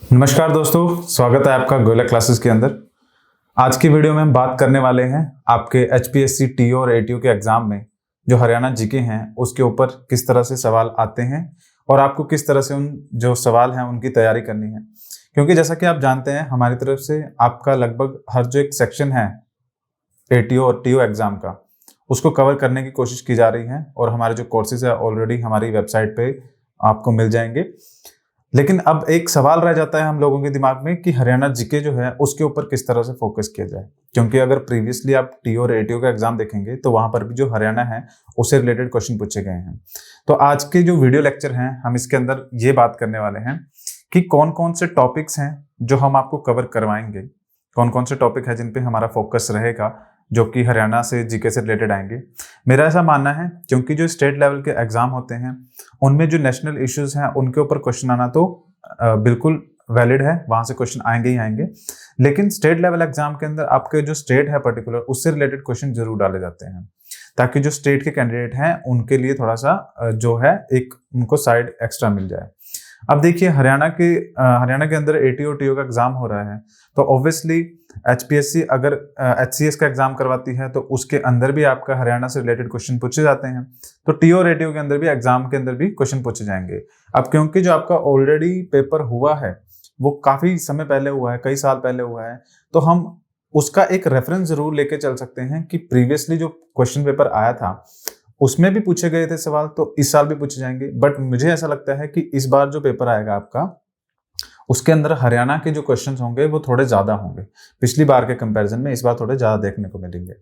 नमस्कार दोस्तों, स्वागत है आपका गोयला क्लासेस के अंदर। आज की वीडियो में हम बात करने वाले हैं आपके एचपीएससी टीओ और एटीओ के एग्जाम में जो हरियाणा जीके हैं उसके ऊपर किस तरह से सवाल आते हैं और आपको किस तरह से उन जो सवाल हैं उनकी तैयारी करनी है। क्योंकि जैसा कि आप जानते हैं हमारी तरफ से आपका लगभग हर जो एक सेक्शन है एटीओ और टीओ एग्जाम का उसको कवर करने की कोशिश की जा रही है और हमारे जो कोर्सेज है ऑलरेडी हमारी वेबसाइट पे आपको मिल जाएंगे। लेकिन अब एक सवाल रह जाता है हम लोगों के दिमाग में कि हरियाणा जीके जो है उसके ऊपर किस तरह से फोकस किया जाए। क्योंकि अगर प्रीवियसली आप टीओ और एटीओ का एग्जाम देखेंगे तो वहां पर भी जो हरियाणा है उससे रिलेटेड क्वेश्चन पूछे गए हैं। तो आज के जो वीडियो लेक्चर हैं हम इसके अंदर ये बात करने वाले हैं कि कौन कौन से टॉपिक्स हैं जो हम आपको कवर करवाएंगे, कौन कौन से टॉपिक है जिन पे हमारा फोकस रहेगा जो कि हरियाणा से जीके से रिलेटेड आएंगे। मेरा ऐसा मानना है क्योंकि जो स्टेट लेवल के एग्जाम होते हैं उनमें जो नेशनल इश्यूज हैं उनके ऊपर क्वेश्चन आना तो बिल्कुल वैलिड है, वहां से क्वेश्चन आएंगे ही आएंगे। लेकिन स्टेट लेवल एग्जाम के अंदर आपके जो स्टेट है पर्टिकुलर उससे रिलेटेड क्वेश्चन जरूर डाले जाते हैं ताकि जो स्टेट के कैंडिडेट हैं उनके लिए थोड़ा सा जो है एक उनको साइड एक्स्ट्रा मिल जाए। अब देखिए हरियाणा के अंदर एटीओ टीओ का एग्जाम हो रहा है तो ऑब्वियसली एचपीएससी अगर एचसीएस का एग्जाम करवाती है तो उसके अंदर भी आपका हरियाणा से रिलेटेड क्वेश्चन पूछे जाते हैं। तो टीओ और एटीओ के अंदर भी एग्जाम के अंदर भी क्वेश्चन पूछे जाएंगे। अब क्योंकि जो आपका ऑलरेडी पेपर हुआ है वो काफी समय पहले हुआ है, कई साल पहले हुआ है, तो हम उसका एक रेफरेंस जरूर लेके चल सकते हैं कि प्रीवियसली जो क्वेश्चन पेपर आया था उसमें भी पूछे गए थे सवाल तो इस साल भी पूछे जाएंगे। बट मुझे ऐसा लगता है कि इस बार जो पेपर आएगा आपका उसके अंदर हरियाणा के जो क्वेश्चंस होंगे वो थोड़े ज्यादा होंगे, पिछली बार के कंपैरिजन में इस बार थोड़े ज्यादा देखने को मिलेंगे।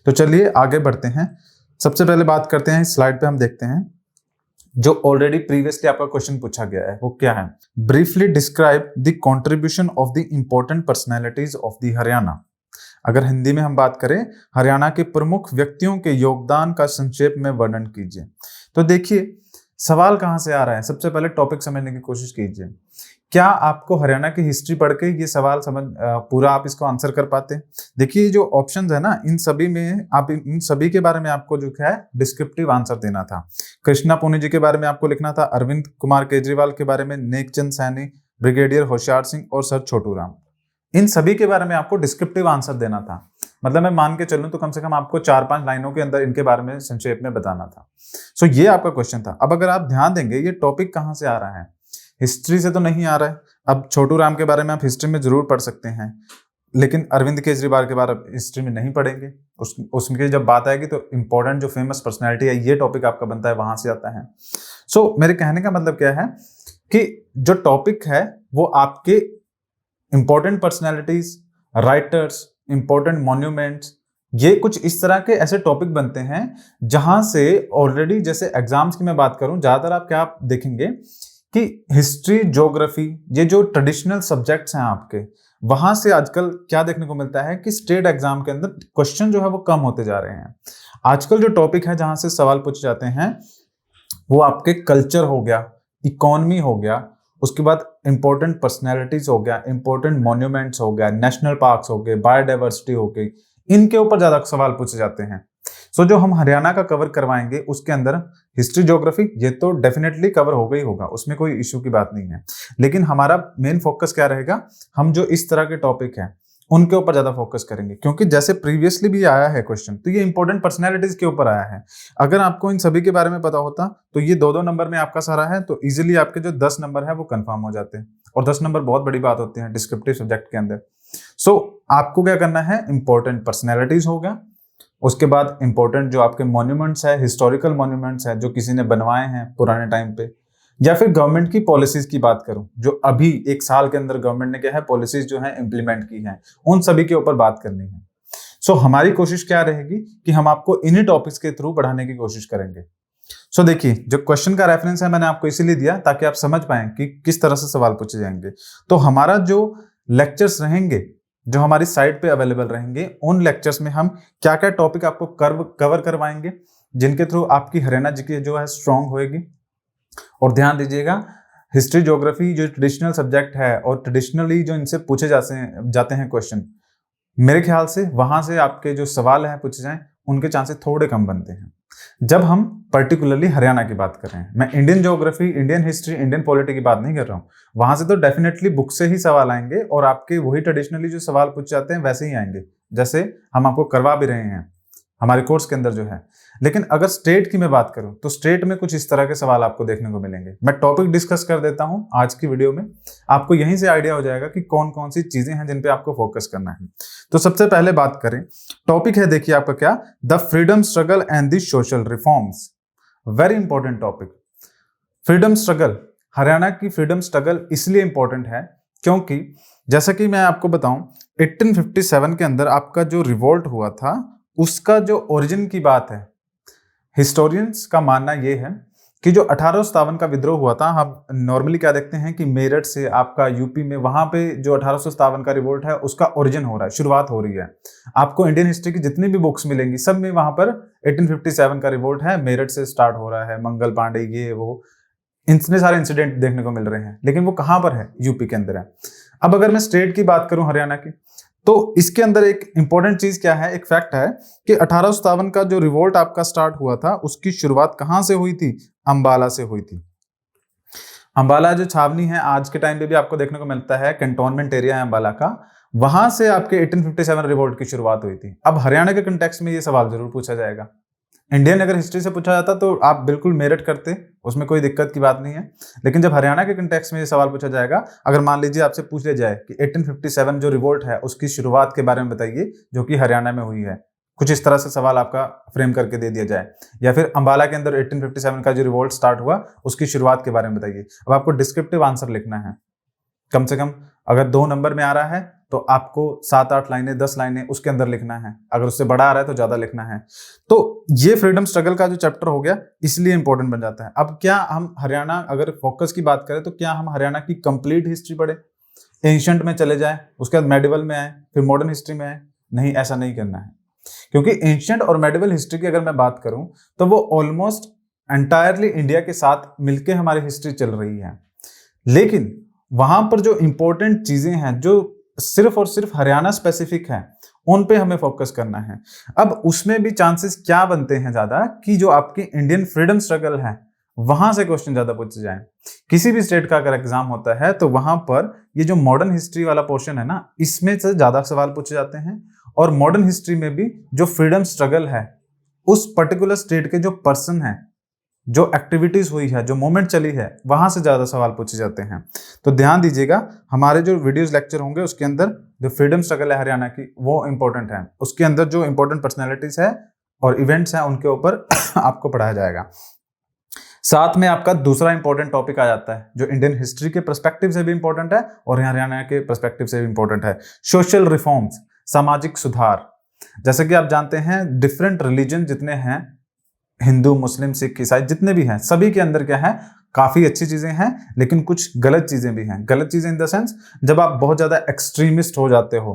तो चलिए आगे बढ़ते हैं। सबसे पहले बात करते हैं, इस स्लाइड पे हम देखते हैं जो ऑलरेडी प्रीवियसली आपका क्वेश्चन पूछा गया है वो क्या है। Briefly describe the contribution of the important personalities of the Haryana. अगर हिंदी में हम बात करें हरियाणा के प्रमुख व्यक्तियों के योगदान का संक्षेप में वर्णन कीजिए। तो देखिए सवाल कहां से आ रहा है, सबसे पहले टॉपिक समझने की कोशिश कीजिए। क्या आपको हरियाणा की हिस्ट्री पढ़ के ये सवाल समझ पूरा आप इसको आंसर कर पाते हैं? देखिए जो ऑप्शंस है ना इन सभी में आप इन सभी के बारे में आपको जो है डिस्क्रिप्टिव आंसर देना था। कृष्णा पुनी जी के बारे में आपको लिखना था, अरविंद कुमार केजरीवाल के बारे में, नेकचंद सैनी, ब्रिगेडियर होशियार सिंह और सर छोटू राम, इन सभी के बारे में आपको डिस्क्रिप्टिव आंसर देना था। मतलब मैं मान के चलूं तो कम से कम आपको 4-5 लाइनों के अंदर इनके बारे में संक्षेप में बताना था। सो ये आपका क्वेश्चन था। अब अगर आप ध्यान देंगे ये टॉपिक कहां से आ रहा है, हिस्ट्री से तो नहीं आ रहा है। अब छोटू राम के बारे में आप हिस्ट्री में जरूर पढ़ सकते हैं लेकिन अरविंद केजरीवाल के बारे में हिस्ट्री में नहीं पढ़ेंगे। उसमें जब बात आएगी तो इंपॉर्टेंट जो फेमस पर्सनैलिटी है ये टॉपिक आपका बनता है, वहां से आता है। सो मेरे कहने का मतलब क्या है कि जो टॉपिक है वो आपके important personalities, writers, important monuments, ये कुछ इस तरह के ऐसे टॉपिक बनते हैं जहां से ऑलरेडी जैसे एग्जाम्स की मैं बात करूं ज्यादातर आप क्या देखेंगे कि हिस्ट्री, ज्योग्राफी, ये जो ट्रेडिशनल सब्जेक्ट्स हैं आपके वहां से आजकल क्या देखने को मिलता है कि स्टेट एग्जाम के अंदर क्वेश्चन जो है वो कम होते जा रहे हैं। आजकल जो टॉपिक है जहां से सवाल पूछे जाते हैं वो आपके कल्चर हो गया, इकोनॉमी हो गया, उसके बाद इंपॉर्टेंट पर्सनैलिटीज हो गया, इंपॉर्टेंट मॉन्यूमेंट्स हो गया, नेशनल पार्क्स हो गए, बायोडाइवर्सिटी हो गई, इनके ऊपर ज्यादा सवाल पूछे जाते हैं। सो जो हम हरियाणा का कवर करवाएंगे उसके अंदर हिस्ट्री, ज्योग्राफी ये तो डेफिनेटली कवर होगा ही होगा, उसमें कोई इश्यू की बात नहीं है। लेकिन हमारा मेन फोकस क्या रहेगा, हम जो इस तरह के टॉपिक हैं उनके ऊपर ज्यादा फोकस करेंगे। क्योंकि जैसे प्रीवियसली भी आया है क्वेश्चन तो ये इंपॉर्टेंट पर्सनैलिटीज के ऊपर आया है। अगर आपको इन सभी के बारे में पता होता तो ये 2-2 नंबर में आपका सारा है तो इजीली आपके जो 10 नंबर है वो कंफर्म हो जाते हैं। और 10 नंबर बहुत बड़ी बात होती है डिस्क्रिप्टिव सब्जेक्ट के अंदर। सो आपको क्या करना है, इंपॉर्टेंट पर्सनैलिटीज हो गया, उसके बाद इंपॉर्टेंट जो आपके मॉन्यूमेंट्स है, हिस्टोरिकल मॉन्यूमेंट्स है जो किसी ने बनवाए हैं पुराने टाइम पे, या फिर गवर्नमेंट की पॉलिसीज की बात करूं जो अभी एक साल के अंदर गवर्नमेंट ने क्या है पॉलिसीज जो है इंप्लीमेंट की हैं, उन सभी के ऊपर बात करनी है। सो हमारी कोशिश क्या रहेगी कि हम आपको इन्हीं टॉपिक्स के थ्रू बढ़ाने की कोशिश करेंगे। सो देखिए जो क्वेश्चन का रेफरेंस है मैंने आपको इसीलिए दिया ताकि आप समझ पाएं कि किस तरह से सवाल पूछे जाएंगे। तो हमारा जो लेक्चर्स रहेंगे जो हमारी साइट पे अवेलेबल रहेंगे उन लेक्चर्स में हम क्या क्या टॉपिक आपको कवर करवाएंगे जिनके थ्रू आपकी हरियाणा जीके जो है स्ट्रांग होएगी। और ध्यान दीजिएगा हिस्ट्री, ज्योग्राफी जो ट्रेडिशनल सब्जेक्ट है और ट्रेडिशनली जो इनसे पूछे जाते हैं क्वेश्चन, मेरे ख्याल से वहां से आपके जो सवाल हैं पूछे जाएं उनके चांसेस थोड़े कम बनते हैं। जब हम पर्टिकुलरली हरियाणा की बात कर रहे हैं, मैं Indian geography, Indian history, Indian polity की बात नहीं कर रहा हूँ, वहां से तो डेफिनेटली बुक से ही सवाल आएंगे और आपके वही ट्रेडिशनली जो सवाल पूछ जाते हैं वैसे ही आएंगे, जैसे हम आपको करवा भी रहे हैं हमारे कोर्स के अंदर जो है। लेकिन अगर स्टेट की मैं बात करूं तो स्टेट में कुछ इस तरह के सवाल आपको देखने को मिलेंगे। मैं टॉपिक डिस्कस कर देता हूं आज की वीडियो में, आपको यहीं से आइडिया हो जाएगा कि कौन कौन सी चीजें हैं जिन पे आपको फोकस करना है। तो सबसे पहले बात करें, टॉपिक है देखिए आपका क्या, the freedom struggle and the social reforms. Very important topic, freedom struggle. Haryana की फ्रीडम स्ट्रगल इसलिए इंपॉर्टेंट है क्योंकि जैसा कि मैं आपको बताऊं 1857 के अंदर आपका जो रिवोल्ट हुआ था उसका जो ओरिजिन की बात है, हिस्टोरियंस का मानना यह है कि जो 1857 का विद्रोह हुआ था, हम नॉर्मली क्या देखते हैं कि मेरठ से आपका यूपी में वहां पे जो 1857 का रिवोल्ट है उसका ओरिजिन हो रहा है, शुरुआत हो रही है। आपको इंडियन हिस्ट्री की जितनी भी बुक्स मिलेंगी सब में वहां पर 1857 का रिवोल्ट है, मेरठ से स्टार्ट हो रहा है, मंगल पांडे ये वो इतने सारे इंसिडेंट देखने को मिल रहे हैं, लेकिन वो कहां पर है, यूपी के अंदर है। अब अगर मैं स्टेट की बात करूं हरियाणा की, तो इसके अंदर एक इंपॉर्टेंट चीज क्या है, एक फैक्ट है कि 1857 का जो रिवोल्ट आपका स्टार्ट हुआ था उसकी शुरुआत कहां से हुई थी, अंबाला से हुई थी। अंबाला जो छावनी है आज के टाइम पे भी आपको देखने को मिलता है, कैंटोनमेंट एरिया है अंबाला का, वहां से आपके 1857 रिवोल्ट की शुरुआत हुई थी। अब हरियाणा के कंटेक्स्ट में ये सवाल जरूर पूछा जाएगा। इंडियन अगर हिस्ट्री से पूछा जाता तो आप बिल्कुल मेरठ करते, उसमें कोई दिक्कत की बात नहीं है। लेकिन जब हरियाणा के कंटेक्स्ट में ये सवाल पूछा जाएगा, अगर मान लीजिए आपसे पूछ लिया जाए कि 1857 जो रिवोल्ट है उसकी शुरुआत के बारे में बताइए जो कि हरियाणा में हुई है, कुछ इस तरह से सवाल आपका फ्रेम करके दे दिया जाए, या फिर अंबाला के अंदर 1857 का जो रिवोल्ट स्टार्ट हुआ उसकी शुरुआत के बारे में बताइए। अब आपको डिस्क्रिप्टिव आंसर लिखना है, कम से कम अगर 2 नंबर में आ रहा है तो आपको 7-8 लाइनें 10 लाइनें उसके अंदर लिखना है, अगर उससे बड़ा आ रहा है तो ज्यादा लिखना है। तो ये फ्रीडम स्ट्रगल का जो चैप्टर हो गया इसलिए इंपॉर्टेंट बन जाता है। अब क्या हम हरियाणा अगर फोकस की बात करें तो क्या हम हरियाणा की कंप्लीट हिस्ट्री पढ़े, एंशिएंट में चले जाए, उसके बाद मेडिवल में आए, फिर मॉडर्न हिस्ट्री में आए? नहीं, ऐसा नहीं करना है, क्योंकि एंशिएंट और मेडिवल हिस्ट्री की अगर मैं बात करूं तो वो ऑलमोस्ट एंटायरली इंडिया के साथ मिलकर हमारी हिस्ट्री चल रही है, लेकिन वहां पर जो इंपॉर्टेंट चीजें हैं जो सिर्फ और सिर्फ हरियाणा स्पेसिफिक है उन पे हमें फोकस करना है। अब उसमें भी चांसेस क्या बनते हैं ज्यादा कि जो आपकी इंडियन फ्रीडम स्ट्रगल है वहां से क्वेश्चन ज्यादा पूछे जाए। किसी भी स्टेट का अगर एग्जाम होता है तो वहां पर ये जो मॉडर्न हिस्ट्री वाला पोर्शन है ना, इसमें से ज्यादा सवाल पूछे जाते हैं, और मॉडर्न हिस्ट्री में भी जो फ्रीडम स्ट्रगल है उस पर्टिकुलर स्टेट के जो पर्सन है, जो एक्टिविटीज हुई है, जो मूवमेंट चली है, वहां से ज्यादा सवाल पूछे जाते हैं। तो ध्यान दीजिएगा, हमारे जो वीडियोस लेक्चर होंगे उसके अंदर जो फ्रीडम स्ट्रगल है हरियाणा की वो इंपॉर्टेंट है, उसके अंदर जो इंपॉर्टेंट पर्सनैलिटीज है और इवेंट्स हैं उनके ऊपर आपको पढ़ाया जाएगा। साथ में आपका दूसरा इंपॉर्टेंट टॉपिक आ जाता है जो इंडियन हिस्ट्री के पर्सपेक्टिव से भी इंपॉर्टेंट है और हरियाणा के पर्सपेक्टिव से भी इंपॉर्टेंट है, सोशल रिफॉर्म्स, सामाजिक सुधार। जैसे कि आप जानते हैं डिफरेंट रिलीजन जितने हैं, हिंदू, मुस्लिम, सिख, ईसाई जितने भी हैं, सभी के अंदर क्या है, काफी अच्छी चीजें हैं लेकिन कुछ गलत चीजें भी हैं। गलत चीजें इन द सेंस जब आप बहुत ज्यादा एक्सट्रीमिस्ट हो जाते हो,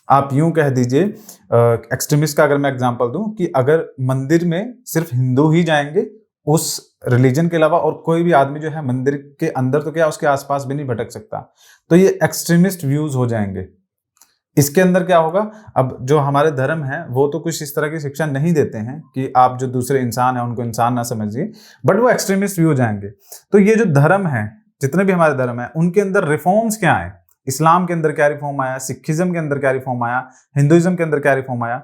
आप यूं कह दीजिए, एक्सट्रीमिस्ट का अगर मैं एग्जांपल दूं कि अगर मंदिर में सिर्फ हिंदू ही जाएंगे उस रिलीजन के अलावा, और कोई भी आदमी जो है मंदिर के अंदर तो क्या उसके आसपास भी नहीं भटक सकता, तो ये एक्सट्रीमिस्ट व्यूज हो जाएंगे। इसके अंदर क्या होगा, अब जो हमारे धर्म है वो तो कुछ इस तरह की शिक्षा नहीं देते हैं कि आप जो दूसरे इंसान है उनको इंसान ना समझिए, बट वो एक्सट्रीमिस्ट व्यू हो जाएंगे। तो ये जो धर्म है, जितने भी हमारे धर्म है उनके अंदर रिफॉर्म्स क्या है, इस्लाम के अंदर क्या रिफॉर्म आया, सिखिज्म के अंदर क्या रिफॉर्म आया, हिंदुइज्म के अंदर क्या रिफॉर्म आया,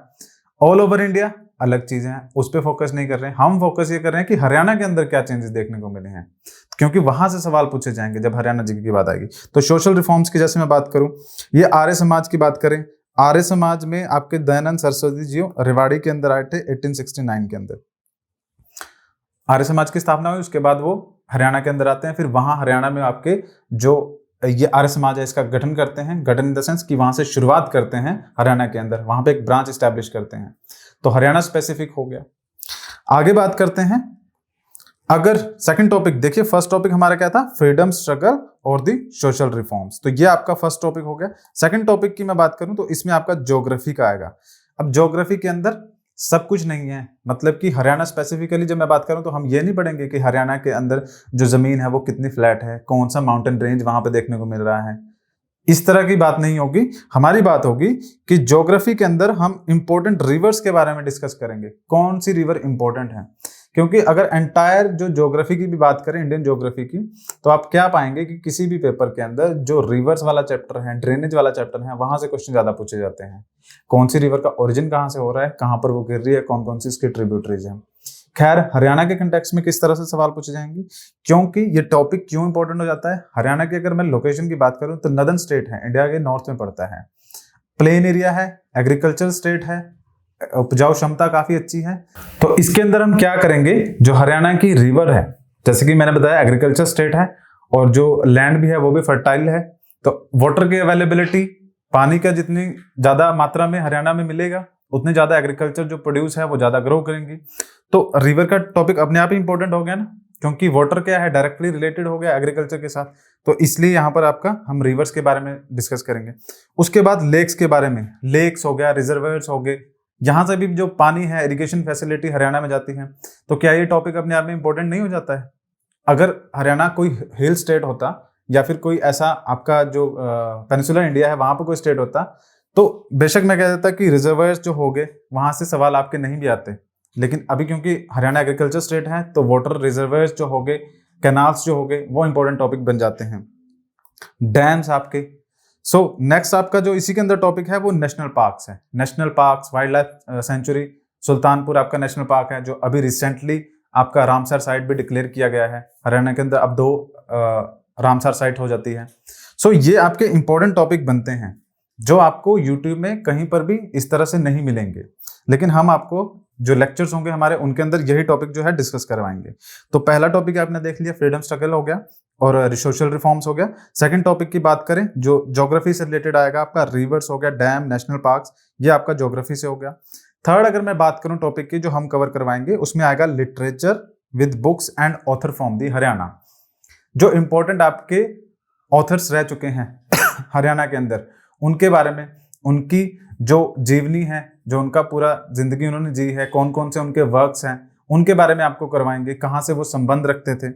ऑल ओवर इंडिया अलग चीजें हैं, उस पर फोकस नहीं कर रहे हैं। हम फोकस ये कर रहे हैं कि हरियाणा के अंदर क्या चेंजेस देखने को मिले हैं, क्योंकि वहां से सवाल पूछे जाएंगे जब हरियाणा जी की बात आएगी। तो सोशल रिफॉर्म्स की जैसे मैं बात करूं, ये आर्य समाज की बात करें, आर्य समाज में आपके दयानंद सरस्वती जी रेवाड़ी के अंदर आए थे 1869 के अंदर, आर्य समाज की स्थापना हुई, उसके बाद वो हरियाणा के अंदर आते हैं, फिर वहां हरियाणा में आपके जो ये आर्य समाज है इसका गठन करते हैं, गठन इन द सेंस कि वहां से शुरुआत करते हैं हरियाणा के अंदर, वहां पे एक ब्रांच स्टैब्लिश करते हैं। तो हरियाणा स्पेसिफिक हो गया। आगे बात करते हैं, अगर सेकंड टॉपिक देखिए, फर्स्ट टॉपिक हमारा क्या था, फ्रीडम स्ट्रगल और दी सोशल रिफॉर्म्स, तो ये आपका फर्स्ट टॉपिक हो गया। सेकंड टॉपिक की मैं बात करूं तो इसमें आपका ज्योग्राफी का आएगा। अब ज्योग्राफी के अंदर सब कुछ नहीं है, मतलब कि हरियाणा स्पेसिफिकली जब मैं बात करूं तो हम ये नहीं पढ़ेंगे कि हरियाणा के अंदर जो जमीन है वो कितनी फ्लैट है, कौन सा माउंटेन रेंज वहां पे देखने को मिल रहा है, इस तरह की बात नहीं होगी। हमारी बात होगी कि ज्योग्राफी के अंदर हम इंपॉर्टेंट रिवर्स के बारे में डिस्कस करेंगे, कौन सी रिवर इंपॉर्टेंट है। क्योंकि अगर एंटायर जो ज्योग्राफी की भी बात करें, इंडियन ज्योग्राफी की, तो आप क्या पाएंगे कि किसी भी पेपर के अंदर जो रिवर्स वाला चैप्टर है, ड्रेनेज वाला चैप्टर है, वहां से क्वेश्चन ज्यादा पूछे जाते हैं। कौन सी रिवर का ओरिजिन कहाँ से हो रहा है, कहाँ पर वो गिर रही है, कौन कौन सी इसकी ट्रिब्यूटरीज है। खैर, हरियाणा के कंटेक्स्ट में किस तरह से सवाल पूछे जाएंगे, क्योंकि ये टॉपिक क्यों इंपॉर्टेंट हो जाता है। हरियाणा की अगर मैं लोकेशन की बात करूं तो नदर्न स्टेट है, इंडिया के नॉर्थ में पड़ता है, प्लेन एरिया है, एग्रीकल्चर स्टेट है, उपजाऊ क्षमता काफी अच्छी है। तो इसके अंदर हम क्या करेंगे, जो हरियाणा की रिवर है, जैसे कि मैंने बताया एग्रीकल्चर स्टेट है और जो लैंड भी है वो भी फर्टाइल है, तो वाटर की अवेलेबिलिटी, पानी का जितनी ज्यादा मात्रा में हरियाणा में मिलेगा उतने ज्यादा एग्रीकल्चर जो प्रोड्यूस है वो ज्यादा ग्रो करेंगी। तो रिवर का टॉपिक अपने आप ही इंपॉर्टेंट हो गया ना, क्योंकि वाटर क्या है, डायरेक्टली रिलेटेड हो गया एग्रीकल्चर के साथ। तो इसलिए यहाँ पर आपका हम रिवर्स के बारे में डिस्कस करेंगे। उसके बाद लेक्स के बारे में, लेक्स हो गया, रिजर्वायर्स हो गए, यहाँ से भी जो पानी है, इरिगेशन फैसिलिटी हरियाणा में जाती है। तो क्या ये टॉपिक अपने आप में इंपॉर्टेंट नहीं हो जाता है। अगर हरियाणा कोई हिल स्टेट होता या फिर कोई ऐसा आपका जो पेनिसुलर इंडिया है वहां पर कोई स्टेट होता, तो बेशक मैं कह देता कि रिजर्वायर्स जो हो गए वहां से सवाल आपके नहीं भी आते। लेकिन अभी क्योंकि हरियाणा एग्रीकल्चर स्टेट है तो वाटर रिजर्वायर्स जो हो गए, कैनाल्स जो हो गए, वो इंपॉर्टेंट टॉपिक बन जाते हैं। डैम्स आपके। सो नेक्स्ट आपका जो इसी के अंदर टॉपिक है वो नेशनल पार्क्स है। National parks, wild life sanctuary, Sultanpur आपका नेशनल पार्क है जो अभी रिसेंटली आपका रामसर साइट भी डिक्लेयर किया गया है। हरियाणा के अंदर अब 2 रामसर साइट हो जाती है। सो ये आपके इंपॉर्टेंट टॉपिक बनते हैं जो आपको यूट्यूब में कहीं पर भी इस तरह से नहीं मिलेंगे, लेकिन हम आपको जो लेक्चर्स होंगे हमारे उनके अंदर यही टॉपिक जो है डिस्कस करवाएंगे। तो पहला टॉपिक आपने देख लिया, फ्रीडम स्ट्रगल हो गया और सोशल रिफॉर्म्स हो गया। सेकंड टॉपिक की बात करें जो ज्योग्राफी से रिलेटेड आएगा, आपका रिवर्स हो गया, डैम, नेशनल पार्क्स, ये आपका ज्योग्राफी से हो गया। थर्ड अगर मैं बात करूं टॉपिक की जो हम कवर करवाएंगे, उसमें आएगा literature with books and author from the Haryana. जो इंपॉर्टेंट आपके ऑथर्स रह चुके हैं हरियाणा के अंदर, उनके बारे में, उनकी जो जीवनी है, जो उनका पूरा जिंदगी उन्होंने जी है, कौन कौन से उनके वर्क्स हैं, उनके बारे में आपको करवाएंगे, कहाँ से वो संबंध रखते थे।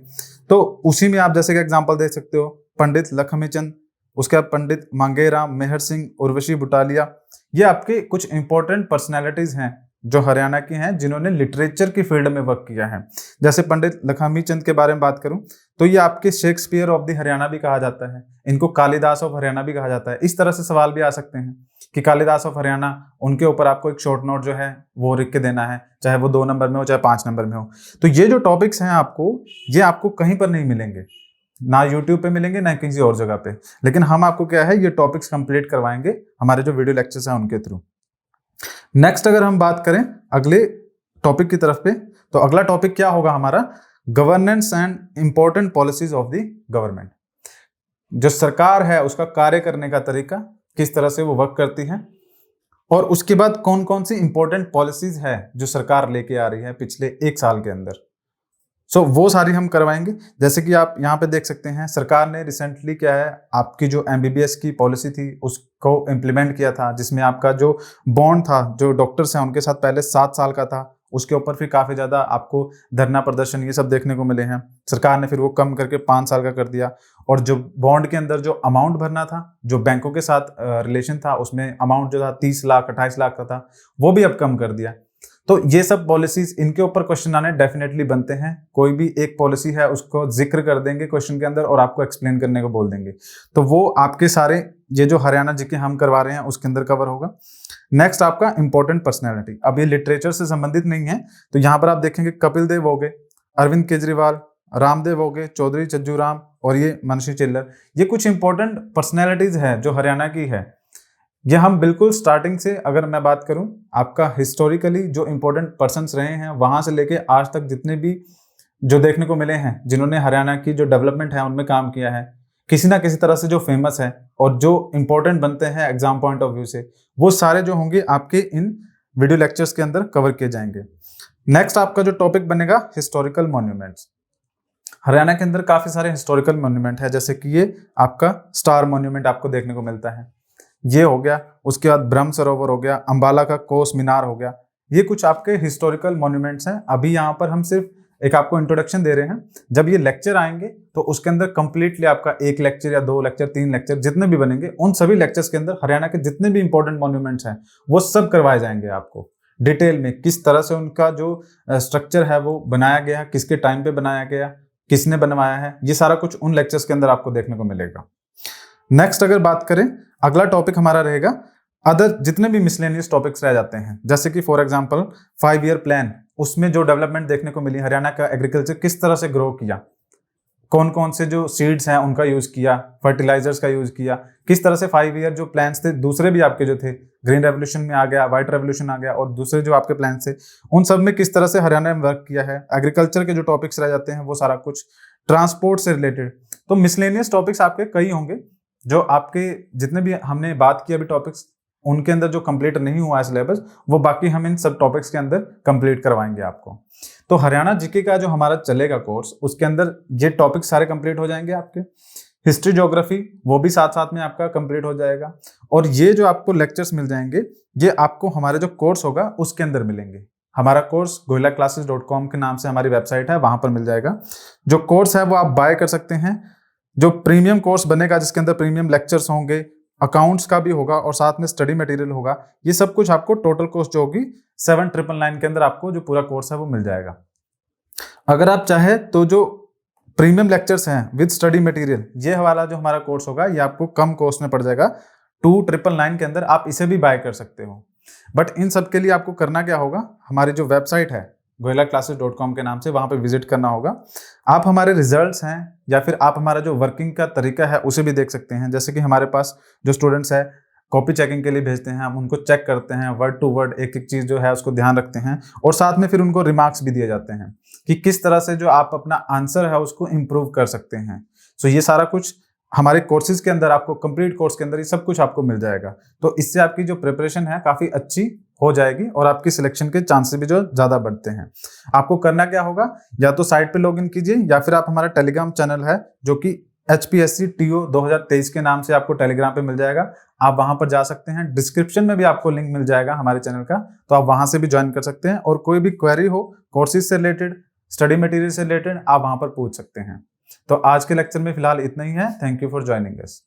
तो उसी में आप जैसे कि एग्जांपल दे सकते हो, पंडित लक्ष्मीचंद, उसके बाद पंडित मांगेराम, मेहर सिंह, उर्वशी बुटालिया, ये आपके कुछ इंपॉर्टेंट पर्सनैलिटीज हैं जो हरियाणा की हैं जिन्होंने लिटरेचर की फील्ड में वर्क किया है। जैसे पंडित लक्ष्मीचंद के बारे में बात करूं तो ये आपके शेक्सपियर ऑफ द हरियाणा भी कहा जाता है, इनको कालिदास ऑफ हरियाणा भी कहा जाता है। इस तरह से सवाल भी आ सकते हैं कि कालिदास ऑफ हरियाणा, उनके ऊपर आपको एक शॉर्ट नोट जो है वो लिख के देना है, चाहे वो 2 नंबर में हो चाहे 5 नंबर में हो। तो ये जो टॉपिक्स हैं ये आपको कहीं पर नहीं मिलेंगे, ना यूट्यूब पे मिलेंगे ना किसी और जगह पे, लेकिन हम आपको क्या है ये टॉपिक्स कंप्लीट करवाएंगे हमारे जो वीडियो लेक्चर्स हैं उनके थ्रू। नेक्स्ट अगर हम बात करें अगले टॉपिक की तरफ पे, तो अगला टॉपिक क्या होगा हमारा, governance and important policies of the government. जो सरकार है उसका कार्य करने का तरीका, किस तरह से वो वर्क करती है, और उसके बाद कौन कौन सी इंपॉर्टेंट पॉलिसीज है जो सरकार लेके आ रही है पिछले 1 साल के अंदर। सो वो सारी हम करवाएंगे। जैसे कि आप यहाँ पे देख सकते हैं, सरकार ने रिसेंटली क्या है आपकी जो MBBS की पॉलिसी थी उसको इम्प्लीमेंट किया था, जिसमें आपका जो बॉन्ड था, जो डॉक्टर्स हैं उनके साथ पहले 7 साल का था, उसके ऊपर फिर काफी ज्यादा आपको धरना प्रदर्शन ये सब देखने को मिले हैं। सरकार ने फिर वो कम करके 5 साल का कर दिया, और जो बॉन्ड के अंदर जो अमाउंट भरना था, जो बैंकों के साथ रिलेशन था, उसमें अमाउंट जो था 30 लाख 28 लाख का था, वो भी अब कम कर दिया। तो ये सब पॉलिसीज, इनके ऊपर क्वेश्चन आने डेफिनेटली बनते हैं। कोई भी एक पॉलिसी है उसको जिक्र कर देंगे क्वेश्चन के अंदर और आपको एक्सप्लेन करने को बोल देंगे, तो वो आपके सारे ये जो हरियाणा जीके हम करवा रहे हैं उसके अंदर कवर होगा। नेक्स्ट आपका इंपॉर्टेंट पर्सनैलिटी, अब ये लिटरेचर से संबंधित नहीं है, तो यहाँ पर आप देखेंगे कपिल देव हो गए, अरविंद केजरीवाल, रामदेव हो गए, चौधरी चज्जू राम और ये मनशी चिल्लर, ये कुछ इंपॉर्टेंट पर्सनैलिटीज है जो हरियाणा की है। ये हम बिल्कुल स्टार्टिंग से अगर मैं बात करूं, आपका हिस्टोरिकली जो इंपॉर्टेंट पर्सन्स रहे हैं वहां से लेके आज तक जितने भी जो देखने को मिले हैं जिन्होंने हरियाणा की जो डेवलपमेंट है उनमें काम किया है, किसी ना किसी तरह से जो फेमस है और जो इंपॉर्टेंट बनते हैं एग्जाम पॉइंट ऑफ व्यू से, वो सारे जो होंगे आपके इन वीडियो लेक्चर्स के अंदर कवर किए जाएंगे। नेक्स्ट आपका जो टॉपिक बनेगा हिस्टोरिकल मॉन्यूमेंट्स। हरियाणा के अंदर काफी सारे हिस्टोरिकल मॉन्यूमेंट है, जैसे कि ये आपका स्टार मॉन्यूमेंट आपको देखने को मिलता है, ये हो गया। उसके बाद ब्रह्म सरोवर हो गया, अंबाला का कोस मीनार हो गया। ये कुछ आपके हिस्टोरिकल मॉन्यूमेंट्स हैं। अभी यहाँ पर हम सिर्फ एक आपको इंट्रोडक्शन दे रहे हैं। जब ये लेक्चर आएंगे तो उसके अंदर कंप्लीटली आपका 1 लेक्चर या 2 लेक्चर 3 लेक्चर जितने भी बनेंगे, उन सभी लेक्चर्स के अंदर हरियाणा के जितने भी इंपॉर्टेंट मॉन्यूमेंट्स हैं वो सब करवाए जाएंगे आपको डिटेल में, किस तरह से उनका जो स्ट्रक्चर है वो बनाया गया, किसके टाइम पे बनाया गया, किसने बनवाया है, ये सारा कुछ उन लेक्चर्स के अंदर आपको देखने को मिलेगा। नेक्स्ट अगर बात करें, अगला टॉपिक हमारा रहेगा अदर जितने भी मिसलेनियस टॉपिक्स रह जाते हैं, जैसे कि फॉर एग्जांपल 5 ईयर प्लान, उसमें जो डेवलपमेंट देखने को मिली, हरियाणा का एग्रीकल्चर किस तरह से ग्रो किया, कौन कौन से जो सीड्स हैं उनका यूज किया, फर्टिलाइजर्स का यूज किया, किस तरह से 5 ईयर जो प्लान्स थे दूसरे भी आपके जो थे, ग्रीन रेवोल्यूशन में आ गया, व्हाइट रेवोल्यूशन आ गया, और दूसरे जो आपके प्लान थे उन सब में किस तरह से हरियाणा ने वर्क किया है। एग्रीकल्चर के जो टॉपिक्स रह जाते हैं वो सारा कुछ, ट्रांसपोर्ट से रिलेटेड, तो मिसलेनियस टॉपिक्स आपके कई होंगे जो आपके जितने भी हमने बात की अभी टॉपिक्स उनके अंदर जो कंप्लीट नहीं हुआ है सिलेबस, वो बाकी हम इन सब टॉपिक्स के अंदर कंप्लीट करवाएंगे आपको। तो हरियाणा जीके का जो हमारा चलेगा कोर्स, उसके अंदर ये टॉपिक सारे कंप्लीट हो जाएंगे आपके। हिस्ट्री ज्योग्राफी वो भी साथ साथ में आपका कंप्लीट हो जाएगा, और ये जो आपको लेक्चर्स मिल जाएंगे ये आपको हमारे जो कोर्स होगा उसके अंदर मिलेंगे। हमारा कोर्स goilaclasses.com के नाम से हमारी वेबसाइट है, वहां पर मिल जाएगा। जो कोर्स है वो आप बाय कर सकते हैं। जो प्रीमियम कोर्स बनेगा जिसके अंदर प्रीमियम लेक्चर्स होंगे, अकाउंट्स का भी होगा और साथ में स्टडी मटेरियल होगा, ये सब कुछ आपको टोटल कॉस्ट जो होगी 7,999 के अंदर आपको जो पूरा कोर्स है वो मिल जाएगा। अगर आप चाहे तो जो प्रीमियम लेक्चर्स हैं विद स्टडी मटेरियल, ये वाला जो हमारा कोर्स होगा ये आपको कम कॉस्ट में पड़ जाएगा 2,999 के अंदर, आप इसे भी बाय कर सकते हो। बट इन सब के लिए आपको करना क्या होगा, हमारी जो वेबसाइट है goilaclasses.com के नाम से, वहां पे विजिट करना होगा। आप हमारे रिजल्ट्स हैं या फिर आप हमारा जो वर्किंग का तरीका है उसे भी देख सकते हैं। जैसे कि हमारे पास जो स्टूडेंट्स है कॉपी चेकिंग के लिए भेजते हैं, हम उनको चेक करते हैं वर्ड टू वर्ड, एक एक चीज जो है उसको ध्यान रखते हैं, और साथ में फिर उनको रिमार्क्स भी दिए जाते हैं कि किस तरह से जो आप अपना आंसर है उसको इम्प्रूव कर सकते हैं। सो ये सारा कुछ हमारे कोर्सेज के अंदर आपको, कंप्लीट कोर्स के अंदर ये सब कुछ आपको मिल जाएगा। तो इससे आपकी जो प्रिपरेशन है काफी अच्छी हो जाएगी और आपकी सिलेक्शन के चांसेस भी जो ज्यादा बढ़ते हैं। आपको करना क्या होगा, या तो साइट पे लॉगिन कीजिए या फिर आप हमारा टेलीग्राम चैनल है जो कि HPSC TO 2023 के नाम से आपको टेलीग्राम पे मिल जाएगा, आप वहां पर जा सकते हैं। डिस्क्रिप्शन में भी आपको लिंक मिल जाएगा हमारे चैनल का, तो आप वहां से भी ज्वाइन कर सकते हैं, और कोई भी क्वेरी हो कोर्सेज से रिलेटेड, स्टडी मटेरियल से रिलेटेड, आप वहां पर पूछ सकते हैं। तो आज के लेक्चर में फिलहाल इतना ही है। Thank you for joining us.